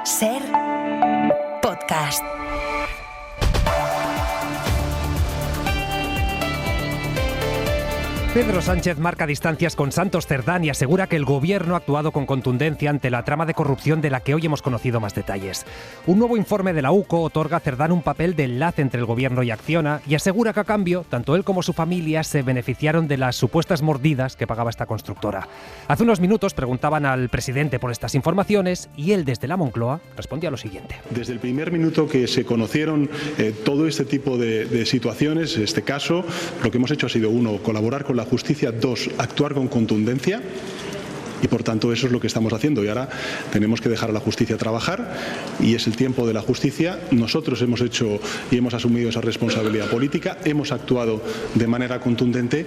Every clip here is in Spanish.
SER Podcast. Pedro Sánchez marca distancias con Santos Cerdán y asegura que el gobierno ha actuado con contundencia ante la trama de corrupción de la que hoy hemos conocido más detalles. Un nuevo informe de la UCO otorga a Cerdán un papel de enlace entre el gobierno y Acciona y asegura que a cambio, tanto él como su familia se beneficiaron de las supuestas mordidas que pagaba esta constructora. Hace unos minutos preguntaban al presidente por estas informaciones y él desde la Moncloa respondía lo siguiente. Desde el primer minuto que se conocieron todo este tipo de situaciones, este caso, lo que hemos hecho ha sido, uno, colaborar con la justicia, dos, actuar con contundencia y por tanto eso es lo que estamos haciendo y ahora tenemos que dejar a la justicia trabajar y es el tiempo de la justicia. Nosotros hemos hecho y hemos asumido esa responsabilidad política, hemos actuado de manera contundente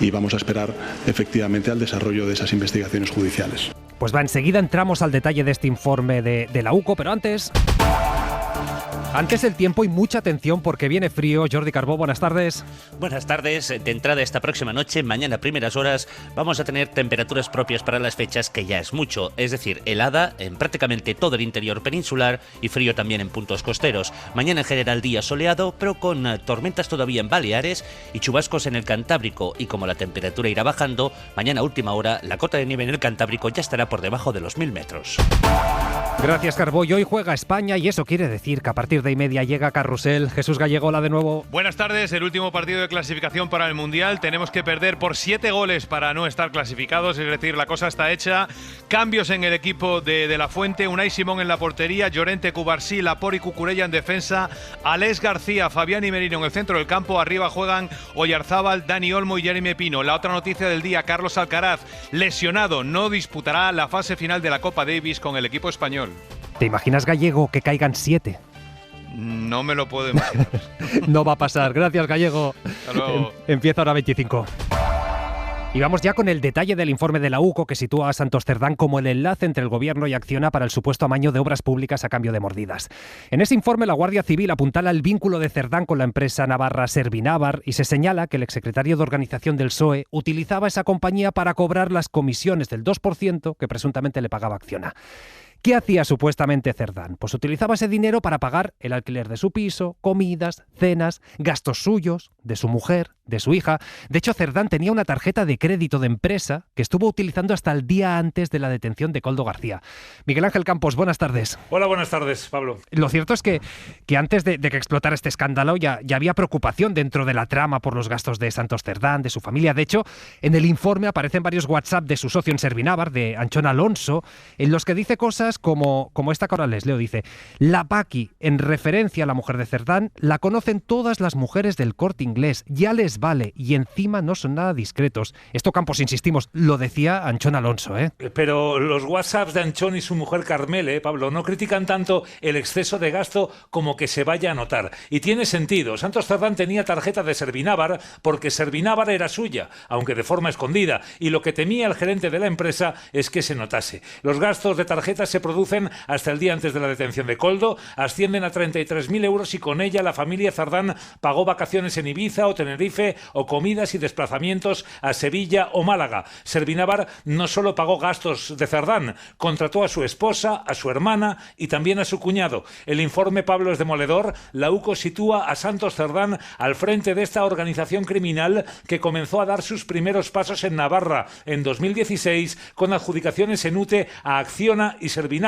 y vamos a esperar efectivamente al desarrollo de esas investigaciones judiciales. Pues enseguida entramos al detalle de este informe de la UCO, pero antes el tiempo y mucha atención porque viene frío. Jordi Carbó, buenas tardes. Buenas tardes. De entrada esta próxima noche, mañana a primeras horas, vamos a tener temperaturas propias para las fechas, que ya es mucho. Es decir, helada en prácticamente todo el interior peninsular y frío también en puntos costeros. Mañana en general día soleado, pero con tormentas todavía en Baleares y chubascos en el Cantábrico. Y como la temperatura irá bajando, mañana a última hora la cota de nieve en el Cantábrico ya estará por debajo de los 1000 metros. Gracias, Carbó. Y hoy juega España y eso quiere decir que a partir de y media llega Carrusel. Jesús Gallego, hola de nuevo. Buenas tardes. El último partido de clasificación para el Mundial. Tenemos que perder por 7 goles para no estar clasificados, es decir, la cosa está hecha. Cambios en el equipo de La Fuente. Unai Simón en la portería, Llorente, Cubarsí, Laporte y Cucurella en defensa, Alex García, Fabián y Merino en el centro del campo. Arriba juegan Oyarzábal, Dani Olmo y Jeremy Pino. La otra noticia del día, Carlos Alcaraz, lesionado, no disputará la fase final de la Copa Davis con el equipo español. ¿Te imaginas, Gallego, que caigan 7? No me lo puedo imaginar. No va a pasar. Gracias, Gallego. Hasta luego. Empieza ahora 25. Y vamos ya con el detalle del informe de la UCO que sitúa a Santos Cerdán como el enlace entre el gobierno y Acciona para el supuesto amaño de obras públicas a cambio de mordidas. En ese informe la Guardia Civil apuntala el vínculo de Cerdán con la empresa navarra Servinávar y se señala que el exsecretario de Organización del PSOE utilizaba esa compañía para cobrar las comisiones del 2% que presuntamente le pagaba Acciona. ¿Qué hacía supuestamente Cerdán? Pues utilizaba ese dinero para pagar el alquiler de su piso, comidas, cenas, gastos suyos, de su mujer, de su hija. De hecho, Cerdán tenía una tarjeta de crédito de empresa que estuvo utilizando hasta el día antes de la detención de Koldo García. Miguel Ángel Campos, buenas tardes. Hola, buenas tardes, Pablo. Lo cierto es que antes de que explotara este escándalo ya había preocupación dentro de la trama por los gastos de Santos Cerdán, de su familia. De hecho, en el informe aparecen varios WhatsApp de su socio en Servinávar, de Anchón Alonso, en los que dice cosas como esta que ahora les leo. Dice: la Paqui, en referencia a la mujer de Cerdán, la conocen todas las mujeres del Corte Inglés, ya les vale, y encima no son nada discretos. Esto, Campos, insistimos, lo decía Anchón Alonso, ¿eh? Pero los WhatsApps de Anchón y su mujer Carmele, Pablo, no critican tanto el exceso de gasto como que se vaya a notar. Y tiene sentido. Santos Cerdán tenía tarjeta de Servinávar porque Servinávar era suya, aunque de forma escondida, y lo que temía el gerente de la empresa es que se notase. Los gastos de tarjeta se producen hasta el día antes de la detención de Koldo, ascienden a 33.000 euros y con ella la familia Cerdán pagó vacaciones en Ibiza o Tenerife o comidas y desplazamientos a Sevilla o Málaga. Servinávar no solo pagó gastos de Cerdán, contrató a su esposa, a su hermana y también a su cuñado. El informe, Pablo, es demoledor. La UCO sitúa a Santos Cerdán al frente de esta organización criminal que comenzó a dar sus primeros pasos en Navarra en 2016 con adjudicaciones en UTE a Acciona y Servinávar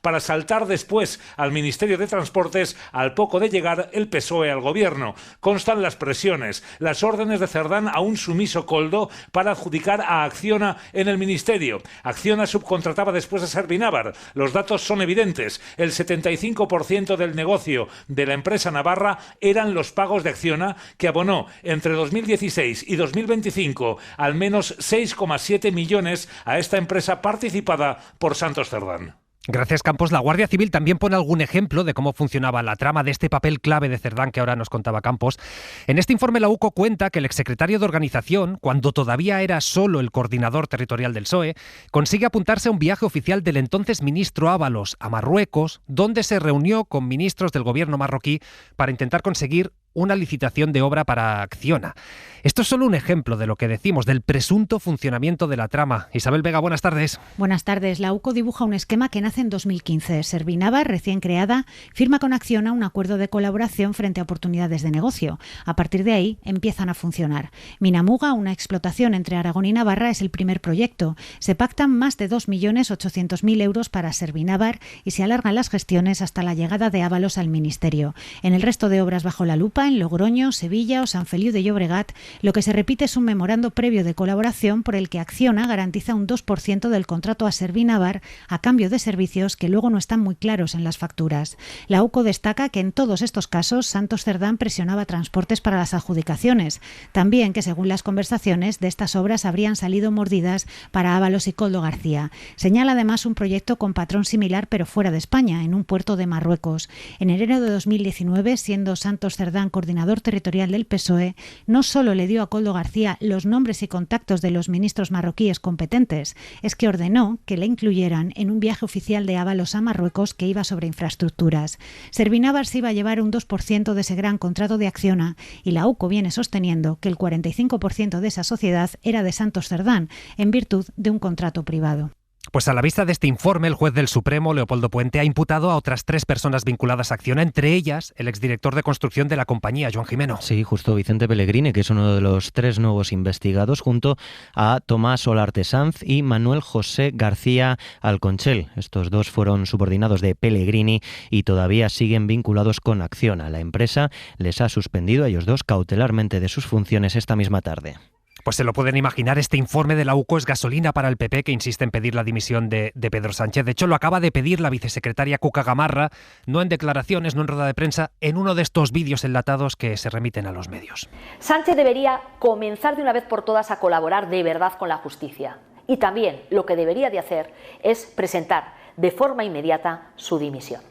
para saltar después al Ministerio de Transportes al poco de llegar el PSOE al gobierno. Constan las presiones, las órdenes de Cerdán a un sumiso Koldo para adjudicar a Acciona en el ministerio. Acciona subcontrataba después a Servinávar. Los datos son evidentes. El 75% del negocio de la empresa navarra eran los pagos de Acciona, que abonó entre 2016 y 2025 al menos 6,7 millones a esta empresa participada por Santos Cerdán. Gracias, Campos. La Guardia Civil también pone algún ejemplo de cómo funcionaba la trama de este papel clave de Cerdán que ahora nos contaba Campos. En este informe la UCO cuenta que el exsecretario de Organización, cuando todavía era solo el coordinador territorial del PSOE, consigue apuntarse a un viaje oficial del entonces ministro Ábalos a Marruecos, donde se reunió con ministros del gobierno marroquí para intentar conseguir una licitación de obra para Acciona. Esto es solo un ejemplo de lo que decimos, del presunto funcionamiento de la trama. Isabel Vega, buenas tardes. Buenas tardes. La UCO dibuja un esquema que nace en 2015. Servinavar, recién creada, firma con Acciona un acuerdo de colaboración frente a oportunidades de negocio. A partir de ahí empiezan a funcionar. Minamuga, una explotación entre Aragón y Navarra, es el primer proyecto. Se pactan más de 2.800.000 euros para Servinavar y se alargan las gestiones hasta la llegada de Ábalos al Ministerio. En el resto de obras bajo la lupa, en Logroño, Sevilla o San Feliu de Llobregat, lo que se repite es un memorando previo de colaboración por el que Acciona garantiza un 2% del contrato a Servinavar a cambio de servicios que luego no están muy claros en las facturas. La UCO destaca que en todos estos casos Santos Cerdán presionaba Transportes para las adjudicaciones. También que según las conversaciones de estas obras habrían salido mordidas para Ábalos y Koldo García. Señala además un proyecto con patrón similar pero fuera de España, en un puerto de Marruecos. En enero de 2019, siendo Santos Cerdán coordinador territorial del PSOE, no solo le dio a Koldo García los nombres y contactos de los ministros marroquíes competentes, es que ordenó que le incluyeran en un viaje oficial de Ábalos a Marruecos que iba sobre infraestructuras. Servinavar se iba a llevar un 2% de ese gran contrato de Acciona y la UCO viene sosteniendo que el 45% de esa sociedad era de Santos Cerdán, en virtud de un contrato privado. Pues a la vista de este informe, el juez del Supremo, Leopoldo Puente, ha imputado a otras 3 personas vinculadas a Acciona, entre ellas el exdirector de construcción de la compañía, Joan Gimeno. Sí, justo Vicente Pellegrini, que es uno de los 3 nuevos investigados, junto a Tomás Olarte Sanz y Manuel José García Alconchel. Estos 2 fueron subordinados de Pellegrini y todavía siguen vinculados con Acciona. La empresa les ha suspendido a ellos 2 cautelarmente de sus funciones esta misma tarde. Pues se lo pueden imaginar, este informe de la UCO es gasolina para el PP, que insiste en pedir la dimisión de Pedro Sánchez. De hecho, lo acaba de pedir la vicesecretaria Cuca Gamarra, no en declaraciones, no en rueda de prensa, en uno de estos vídeos enlatados que se remiten a los medios. Sánchez debería comenzar de una vez por todas a colaborar de verdad con la justicia. Y también lo que debería de hacer es presentar de forma inmediata su dimisión.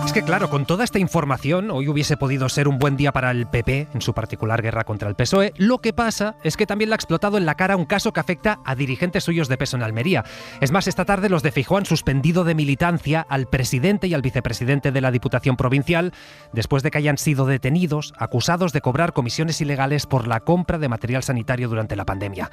Es que claro, con toda esta información, hoy hubiese podido ser un buen día para el PP en su particular guerra contra el PSOE. Lo que pasa es que también le ha explotado en la cara un caso que afecta a dirigentes suyos de peso en Almería. Es más, esta tarde los de Feijóo han suspendido de militancia al presidente y al vicepresidente de la Diputación Provincial después de que hayan sido detenidos, acusados de cobrar comisiones ilegales por la compra de material sanitario durante la pandemia.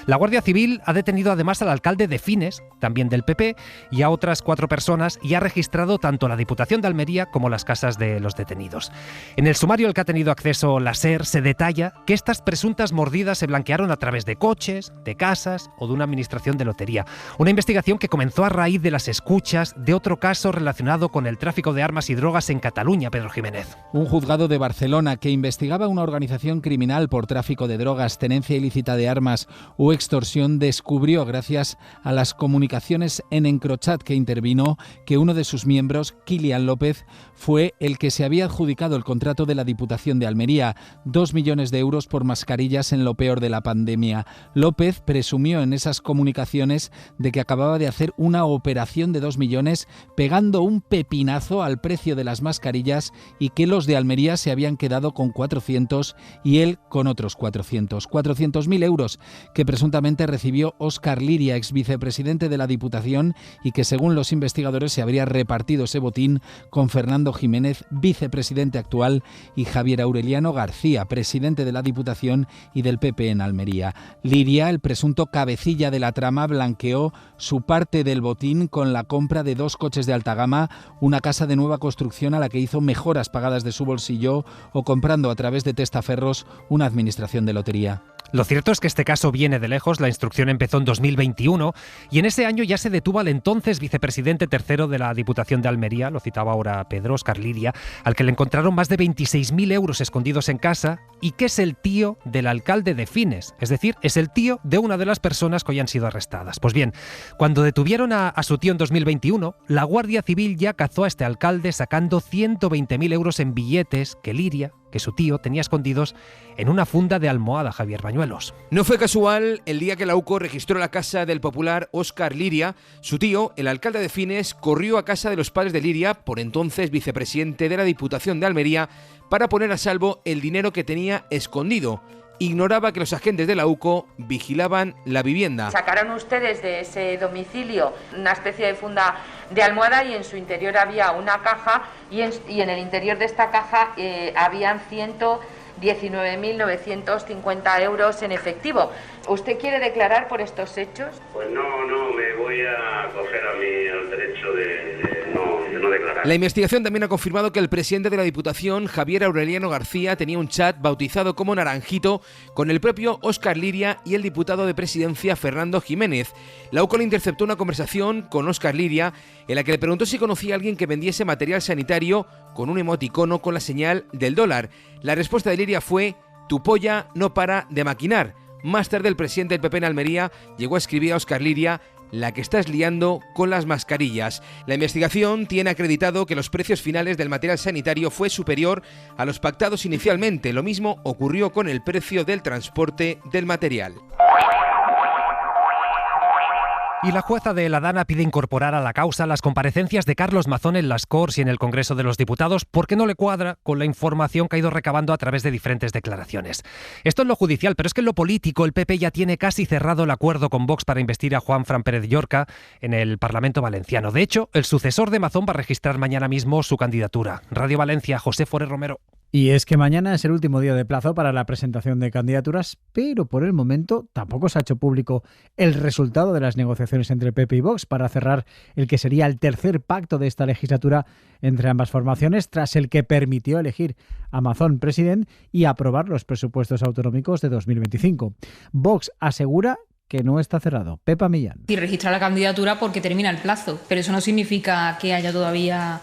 La Guardia Civil ha detenido además al alcalde de Fines, también del PP, y a otras 4 personas y ha registrado tanto la Diputación de Almería como las casas de los detenidos. En el sumario al que ha tenido acceso la SER se detalla que estas presuntas mordidas se blanquearon a través de coches, de casas o de una administración de lotería. Una investigación que comenzó a raíz de las escuchas de otro caso relacionado con el tráfico de armas y drogas en Cataluña, Pedro Jiménez. Un juzgado de Barcelona que investigaba una organización criminal por tráfico de drogas, tenencia ilícita de armas o extorsión descubrió, gracias a las comunicaciones en Encrochat que intervino, que uno de sus miembros, Kilian López, fue el que se había adjudicado el contrato de la Diputación de Almería, 2 millones de euros por mascarillas en lo peor de la pandemia. López presumió en esas comunicaciones de que acababa de hacer una operación de 2 millones pegando un pepinazo al precio de las mascarillas y que los de Almería se habían quedado con 400 y él con otros 400. 400.000 euros que presuntamente recibió Óscar Liria, ex vicepresidente de la Diputación, y que según los investigadores se habría repartido ese botín con Fernando Jiménez, vicepresidente actual, y Javier Aureliano García, presidente de la Diputación y del PP en Almería. Liria, el presunto cabecilla de la trama, blanqueó su parte del botín con la compra de 2 coches de alta gama, una casa de nueva construcción a la que hizo mejoras pagadas de su bolsillo o comprando a través de testaferros una administración de lotería. Lo cierto es que este caso viene de lejos. La instrucción empezó en 2021 y en ese año ya se detuvo al entonces vicepresidente tercero de la Diputación de Almería, lo citaba ahora Pedro, Óscar Liria, al que le encontraron más de 26.000 euros escondidos en casa y que es el tío del alcalde de Fines, es decir, es el tío de una de las personas que hoy han sido arrestadas. Pues bien, cuando detuvieron a su tío en 2021, la Guardia Civil ya cazó a este alcalde sacando 120.000 euros en billetes que Liria, que su tío tenía escondidos en una funda de almohada, Javier Bañuelos. No fue casual el día que la UCO registró la casa del popular Óscar Liria. Su tío, el alcalde de Fines, corrió a casa de los padres de Liria, por entonces vicepresidente de la Diputación de Almería, para poner a salvo el dinero que tenía escondido. ignoraba que los agentes de la UCO vigilaban la vivienda. Sacaron ustedes de ese domicilio una especie de funda de almohada y en su interior había una caja y en el interior de esta caja habían 119.950 euros en efectivo. ¿Usted quiere declarar por estos hechos? Pues no, me voy a acoger a mí al derecho de no declarar. La investigación también ha confirmado que el presidente de la Diputación, Javier Aureliano García, tenía un chat bautizado como Naranjito con el propio Óscar Liria y el diputado de Presidencia, Fernando Jiménez. La UCO le interceptó una conversación con Óscar Liria en la que le preguntó si conocía a alguien que vendiese material sanitario con un emoticono con la señal del dólar. La respuesta de Liria fue: tu polla no para de maquinar. Más tarde, el presidente del PP en Almería llegó a escribir a Óscar Liria: la que estás liando con las mascarillas. La investigación tiene acreditado que los precios finales del material sanitario fue superior a los pactados inicialmente. Lo mismo ocurrió con el precio del transporte del material. Y la jueza de La Dana pide incorporar a la causa las comparecencias de Carlos Mazón en las Corts y en el Congreso de los Diputados porque no le cuadra con la información que ha ido recabando a través de diferentes declaraciones. Esto es lo judicial, pero es que en lo político el PP ya tiene casi cerrado el acuerdo con Vox para investir a Juanfran Pérez Llorca en el Parlamento valenciano. De hecho, el sucesor de Mazón va a registrar mañana mismo su candidatura. Radio Valencia, José Forés Romero. Y es que mañana es el último día de plazo para la presentación de candidaturas, pero por el momento tampoco se ha hecho público el resultado de las negociaciones entre PP y Vox para cerrar el que sería el tercer pacto de esta legislatura entre ambas formaciones, tras el que permitió elegir a Mazón presidente y aprobar los presupuestos autonómicos de 2025. Vox asegura que no está cerrado. Pepa Millán. Y registra la candidatura porque termina el plazo, pero eso no significa que haya todavía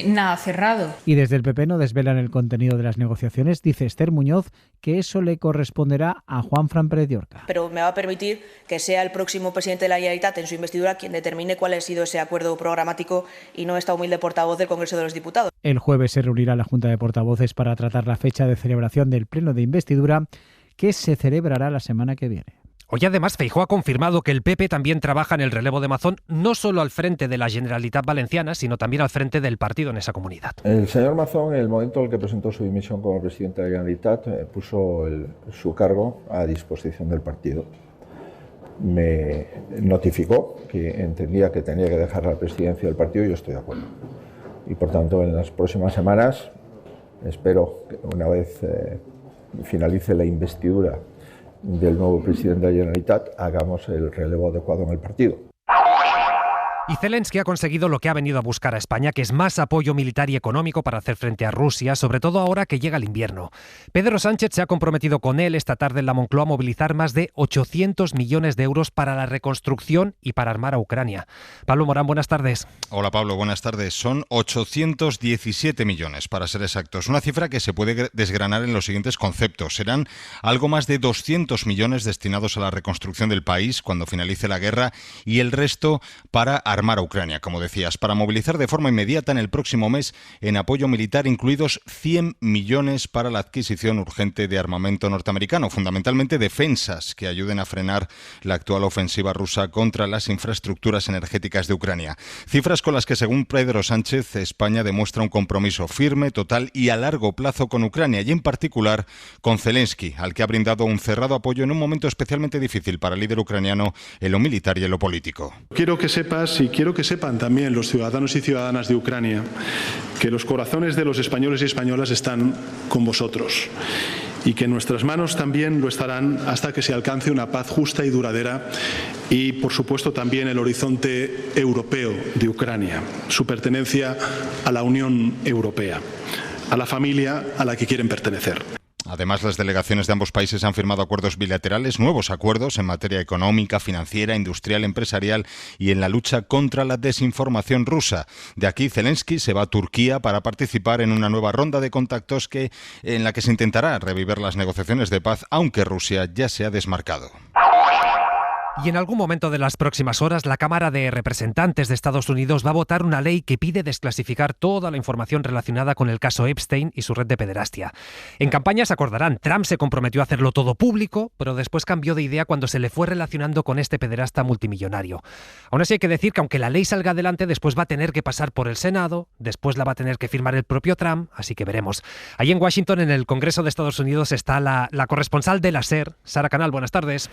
nada cerrado. Y desde el PP no desvelan el contenido de las negociaciones. Dice Esther Muñoz que eso le corresponderá a Juanfran Pérez Llorca. Pero me va a permitir que sea el próximo presidente de la Generalitat en su investidura quien determine cuál ha sido ese acuerdo programático y no esta humilde portavoz del Congreso de los Diputados. El jueves se reunirá la Junta de Portavoces para tratar la fecha de celebración del pleno de investidura, que se celebrará la semana que viene. Hoy además Feijóo ha confirmado que el PP también trabaja en el relevo de Mazón, no solo al frente de la Generalitat Valenciana, sino también al frente del partido en esa comunidad. El señor Mazón, en el momento en el que presentó su dimisión como presidente de la Generalitat, puso su cargo a disposición del partido. Me notificó que entendía que tenía que dejar la presidencia del partido y yo estoy de acuerdo. Y por tanto, en las próximas semanas, espero que una vez finalice la investidura del nuevo presidente de la Generalitat, hagamos el relevo adecuado en el partido. Y Zelensky ha conseguido lo que ha venido a buscar a España, que es más apoyo militar y económico para hacer frente a Rusia, sobre todo ahora que llega el invierno. Pedro Sánchez se ha comprometido con él esta tarde en la Moncloa a movilizar más de 800 millones de euros para la reconstrucción y para armar a Ucrania. Pablo Morán, buenas tardes. Hola Pablo, buenas tardes. Son 817 millones, para ser exactos. Una cifra que se puede desgranar en los siguientes conceptos. Serán algo más de 200 millones destinados a la reconstrucción del país cuando finalice la guerra y el resto para armar a Ucrania, como decías, para movilizar de forma inmediata en el próximo mes en apoyo militar, incluidos 100 millones para la adquisición urgente de armamento norteamericano, fundamentalmente defensas que ayuden a frenar la actual ofensiva rusa contra las infraestructuras energéticas de Ucrania. Cifras con las que, según Pedro Sánchez, España demuestra un compromiso firme, total y a largo plazo con Ucrania y en particular con Zelensky, al que ha brindado un cerrado apoyo en un momento especialmente difícil para el líder ucraniano en lo militar y en lo político. Quiero que sepas y quiero que sepan también los ciudadanos y ciudadanas de Ucrania que los corazones de los españoles y españolas están con vosotros y que nuestras manos también lo estarán hasta que se alcance una paz justa y duradera y, por supuesto, también el horizonte europeo de Ucrania, su pertenencia a la Unión Europea, a la familia a la que quieren pertenecer. Además, las delegaciones de ambos países han firmado acuerdos bilaterales, nuevos acuerdos en materia económica, financiera, industrial, empresarial y en la lucha contra la desinformación rusa. De aquí, Zelensky se va a Turquía para participar en una nueva ronda de contactos en la que se intentará revivir las negociaciones de paz, aunque Rusia ya se ha desmarcado. Y en algún momento de las próximas horas, la Cámara de Representantes de Estados Unidos va a votar una ley que pide desclasificar toda la información relacionada con el caso Epstein y su red de pederastia. En campaña se acordarán, Trump se comprometió a hacerlo todo público, pero después cambió de idea cuando se le fue relacionando con este pederasta multimillonario. Aún así hay que decir que aunque la ley salga adelante, después va a tener que pasar por el Senado, después la va a tener que firmar el propio Trump, así que veremos. Allí en Washington, en el Congreso de Estados Unidos, está la corresponsal de la SER, Sara Canal. Buenas tardes.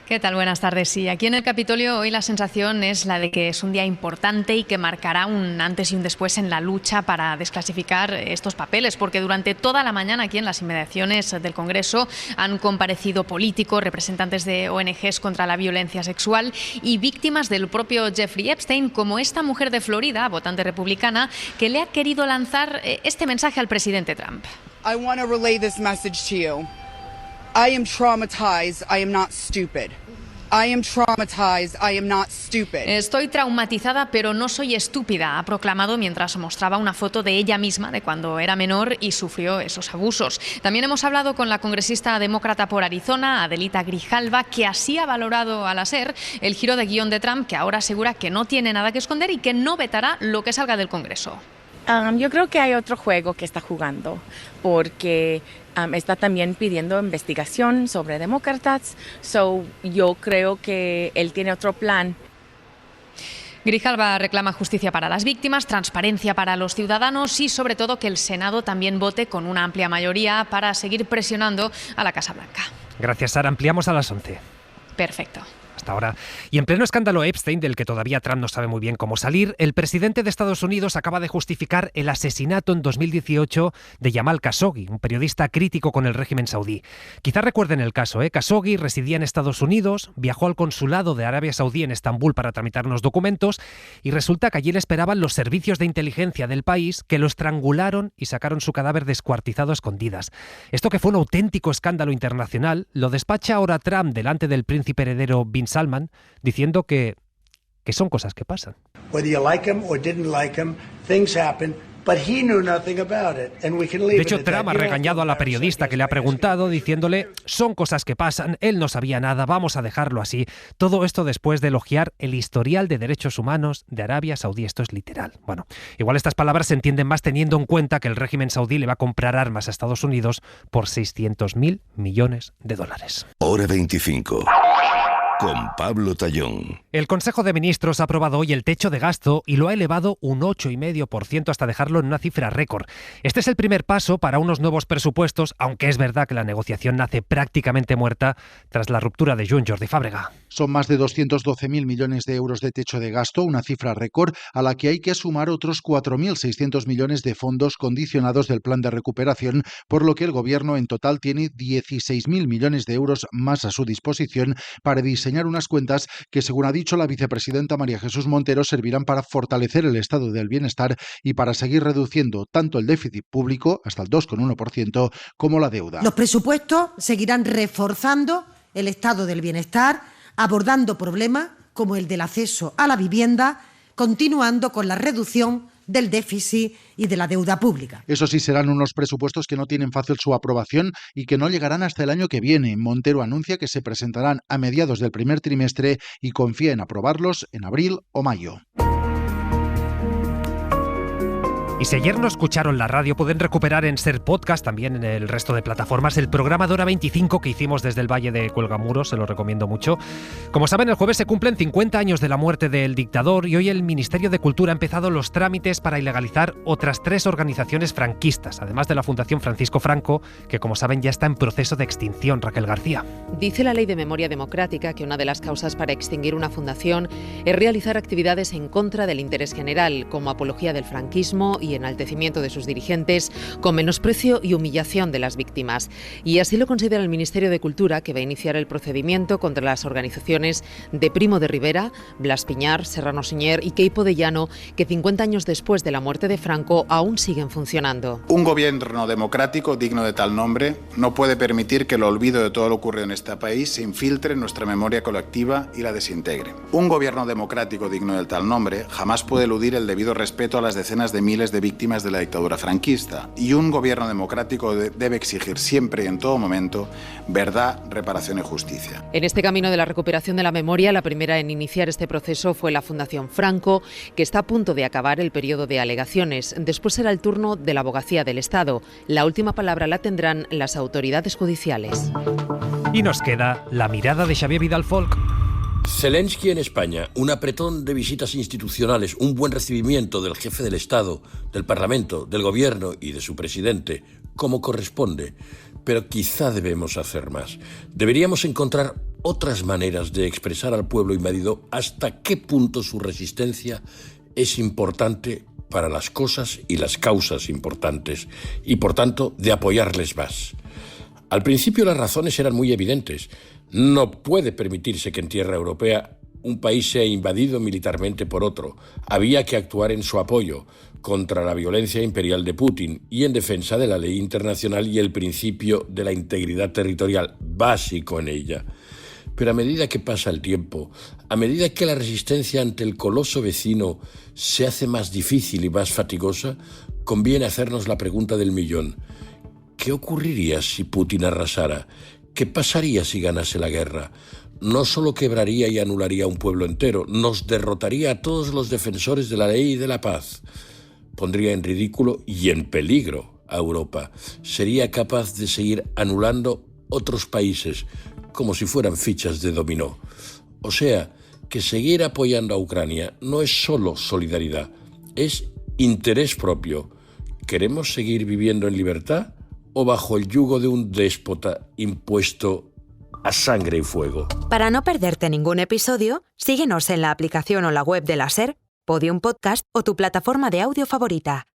¿Qué tal? Buenas tardes. Sí, aquí en el Capitolio hoy la sensación es la de que es un día importante y que marcará un antes y un después en la lucha para desclasificar estos papeles, porque durante toda la mañana aquí en las inmediaciones del Congreso han comparecido políticos, representantes de ONGs contra la violencia sexual y víctimas del propio Jeffrey Epstein, como esta mujer de Florida, votante republicana, que le ha querido lanzar este mensaje al presidente Trump. I want to relay this message to you. I am traumatized. I am not stupid. I am traumatized. I am not stupid. Estoy traumatizada, pero no soy estúpida, ha proclamado mientras mostraba una foto de ella misma de cuando era menor y sufrió esos abusos. También hemos hablado con la congresista demócrata por Arizona, Adelita Grijalva, que así ha valorado a la SER el giro de guión de Trump, que ahora asegura que no tiene nada que esconder y que no vetará lo que salga del Congreso. Yo creo que hay otro juego que está jugando, porque está también pidiendo investigación sobre demócratas, yo creo que él tiene otro plan. Grijalva reclama justicia para las víctimas, transparencia para los ciudadanos y sobre todo que el Senado también vote con una amplia mayoría para seguir presionando a la Casa Blanca. Gracias, Sara. Ampliamos a las 11. Perfecto. Hasta ahora. Y en pleno escándalo Epstein, del que todavía Trump no sabe muy bien cómo salir, el presidente de Estados Unidos acaba de justificar el asesinato en 2018 de Jamal Khashoggi, un periodista crítico con el régimen saudí. Quizás recuerden el caso, Khashoggi residía en Estados Unidos, viajó al consulado de Arabia Saudí en Estambul para tramitar unos documentos y resulta que allí le esperaban los servicios de inteligencia del país, que lo estrangularon y sacaron su cadáver descuartizado a escondidas. Esto, que fue un auténtico escándalo internacional, lo despacha ahora Trump delante del príncipe heredero Bin Salman, diciendo que son cosas que pasan. De hecho, Trump ha regañado a la periodista que le ha preguntado, diciéndole: son cosas que pasan, él no sabía nada, vamos a dejarlo así. Todo esto después de elogiar el historial de derechos humanos de Arabia Saudí. Esto es literal. Bueno, igual estas palabras se entienden más teniendo en cuenta que el régimen saudí le va a comprar armas a Estados Unidos por $600.000 millones. Hora 25. Con Pablo Tallón. El Consejo de Ministros ha aprobado hoy el techo de gasto y lo ha elevado un 8,5% hasta dejarlo en una cifra récord. Este es el primer paso para unos nuevos presupuestos, aunque es verdad que la negociación nace prácticamente muerta tras la ruptura de Junts. Jordi Fàbrega. Son más de 212.000 millones de euros de techo de gasto, una cifra récord a la que hay que sumar otros 4.600 millones de fondos condicionados del plan de recuperación, por lo que el Gobierno en total tiene 16.000 millones de euros más a su disposición para diseñar unas cuentas que, según ha dicho la vicepresidenta María Jesús Montero, servirán para fortalecer el estado del bienestar y para seguir reduciendo tanto el déficit público, hasta el 2,1%, como la deuda. Los presupuestos seguirán reforzando el estado del bienestar, abordando problemas como el del acceso a la vivienda, continuando con la reducción del déficit y de la deuda pública. Eso sí, serán unos presupuestos que no tienen fácil su aprobación y que no llegarán hasta el año que viene. Montero anuncia que se presentarán a mediados del primer trimestre y confía en aprobarlos en abril o mayo. Y si ayer no escucharon la radio, pueden recuperar en Ser Podcast, también en el resto de plataformas, el programa de Hora 25 que hicimos desde el Valle de Cuelgamuros, se lo recomiendo mucho. Como saben, el jueves se cumplen 50 años de la muerte del dictador y hoy el Ministerio de Cultura ha empezado los trámites para ilegalizar otras 3 organizaciones franquistas, además de la Fundación Francisco Franco, que como saben ya está en proceso de extinción. Raquel García. Dice la Ley de Memoria Democrática que una de las causas para extinguir una fundación es realizar actividades en contra del interés general, como apología del franquismo y enaltecimiento de sus dirigentes, con menosprecio y humillación de las víctimas. Y así lo considera el Ministerio de Cultura, que va a iniciar el procedimiento contra las organizaciones de Primo de Rivera, Blas Piñar, Serrano Suñer y Queipo de Llano, que 50 años después de la muerte de Franco aún siguen funcionando. Un gobierno democrático digno de tal nombre no puede permitir que el olvido de todo lo ocurrido en este país se infiltre en nuestra memoria colectiva y la desintegre. Un gobierno democrático digno de tal nombre jamás puede eludir el debido respeto a las decenas de miles de de víctimas de la dictadura franquista. Y un gobierno democrático debe exigir siempre y en todo momento verdad, reparación y justicia. En este camino de la recuperación de la memoria, la primera en iniciar este proceso fue la Fundación Franco, que está a punto de acabar el periodo de alegaciones. Después será el turno de la Abogacía del Estado. La última palabra la tendrán las autoridades judiciales. Y nos queda la mirada de Xavier Vidal Folk. Zelensky en España, un apretón de visitas institucionales, un buen recibimiento del jefe del Estado, del Parlamento, del Gobierno y de su presidente, como corresponde. Pero quizá debemos hacer más. Deberíamos encontrar otras maneras de expresar al pueblo invadido hasta qué punto su resistencia es importante para las cosas y las causas importantes, y por tanto de apoyarles más. Al principio las razones eran muy evidentes. No puede permitirse que en tierra europea un país sea invadido militarmente por otro. Había que actuar en su apoyo contra la violencia imperial de Putin y en defensa de la ley internacional y el principio de la integridad territorial, básico en ella. Pero a medida que pasa el tiempo, a medida que la resistencia ante el coloso vecino se hace más difícil y más fatigosa, conviene hacernos la pregunta del millón. ¿Qué ocurriría si Putin arrasara? ¿Qué pasaría si ganase la guerra? No solo quebraría y anularía a un pueblo entero, nos derrotaría a todos los defensores de la ley y de la paz. Pondría en ridículo y en peligro a Europa. Sería capaz de seguir anulando otros países, como si fueran fichas de dominó. O sea, que seguir apoyando a Ucrania no es solo solidaridad, es interés propio. ¿Queremos seguir viviendo en libertad o bajo el yugo de un déspota impuesto a sangre y fuego? Para no perderte ningún episodio, síguenos en la aplicación o la web de la SER, Podium Podcast o tu plataforma de audio favorita.